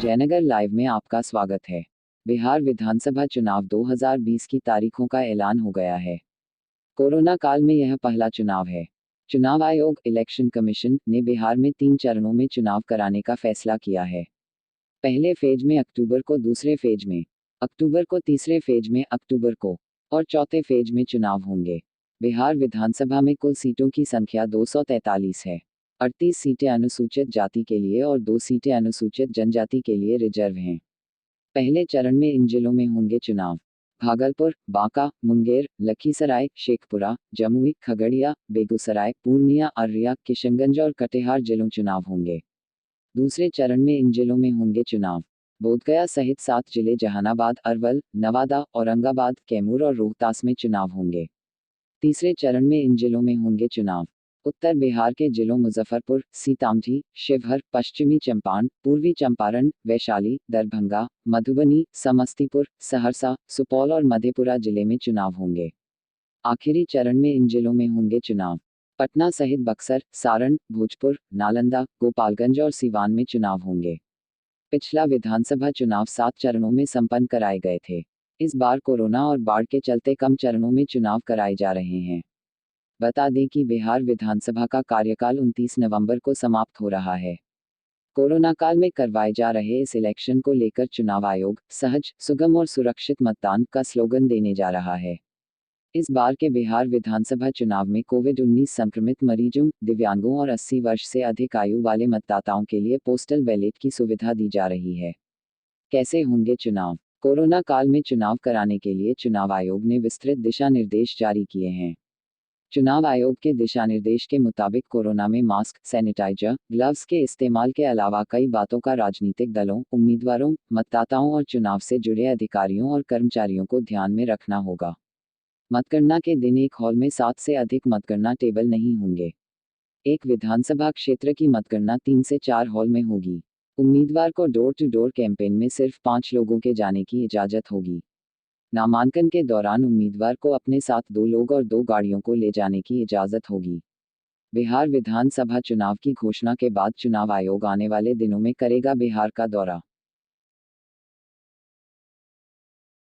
Jaynagar live में आपका स्वागत है। बिहार विधानसभा चुनाव 2020 की तारीखों का ऐलान हो गया है। कोरोना काल में यह पहला चुनाव है। चुनाव आयोग इलेक्शन कमीशन ने बिहार में 3 चरणों में चुनाव कराने का फैसला किया है। पहले फेज में अक्टूबर को, दूसरे फेज में अक्टूबर को, तीसरे फेज में अक्टूबर को और चौथे फेज में चुनाव होंगे। बिहार विधानसभा में कुल सीटों की संख्या 243 है। 38 सीटें अनुसूचित जाति के लिए और 2 सीटें अनुसूचित जनजाति के लिए रिजर्व हैं। पहले चरण में इन जिलों में होंगे चुनाव: भागलपुर, बांका, मुंगेर, लखीसराय, शेखपुरा, जमुई, खगड़िया, बेगूसराय, पूर्णिया, अररिया, किशनगंज और कटिहार जिलों चुनाव होंगे। दूसरे चरण में इन जिलों में होंगे चुनाव: बोधगया सहित 7 जिले, जहानाबाद, अरवल, नवादा, औरंगाबाद, कैमूर और रोहतास में चुनाव होंगे। तीसरे चरण में इन जिलों में होंगे चुनाव: उत्तर बिहार के जिलों मुजफ्फरपुर, सीतामढ़ी, शिवहर, पश्चिमी चंपारण, पूर्वी चंपारण, वैशाली, दरभंगा, मधुबनी, समस्तीपुर, सहरसा, सुपौल और मधेपुरा जिले में चुनाव होंगे। आखिरी चरण में इन जिलों में होंगे चुनाव: पटना सहित बक्सर, सारण, भोजपुर, नालंदा, गोपालगंज और सीवान में चुनाव होंगे। पिछला विधानसभा चुनाव 7 चरणों में संपन्न कराए गए थे। इस बार कोरोना और बाढ़ के चलते कम चरणों में चुनाव कराए जा रहे हैं। बता दें कि बिहार विधानसभा का कार्यकाल 29 नवंबर को समाप्त हो रहा है। कोरोना काल में करवाए जा रहे इस इलेक्शन को लेकर चुनाव आयोग सहज, सुगम और सुरक्षित मतदान का स्लोगन देने जा रहा है। इस बार के बिहार विधानसभा चुनाव में कोविड-19 संक्रमित मरीजों, दिव्यांगों और 80 वर्ष से अधिक आयु वाले मतदाताओं के लिए पोस्टल बैलेट की सुविधा दी जा रही है। कैसे होंगे चुनाव? कोरोना काल में चुनाव कराने के लिए चुनाव आयोग ने विस्तृत दिशा निर्देश जारी किए हैं। चुनाव आयोग के दिशा निर्देश के मुताबिक कोरोना में मास्क, सैनिटाइजर, ग्लव्स के इस्तेमाल के अलावा कई बातों का राजनीतिक दलों, उम्मीदवारों, मतदाताओं और चुनाव से जुड़े अधिकारियों और कर्मचारियों को ध्यान में रखना होगा। मतगणना के दिन एक हॉल में 7 से अधिक मतगणना टेबल नहीं होंगे। एक विधानसभा क्षेत्र की मतगणना 3 से 4 हॉल में होगी। उम्मीदवार को डोर टू डोर कैंपेन में सिर्फ 5 लोगों के जाने की इजाजत होगी। नामांकन के दौरान उम्मीदवार को अपने साथ 2 लोग और 2 गाड़ियों को ले जाने की इजाजत होगी। बिहार विधानसभा चुनाव की घोषणा के बाद चुनाव आयोग आने वाले दिनों में करेगा बिहार का दौरा।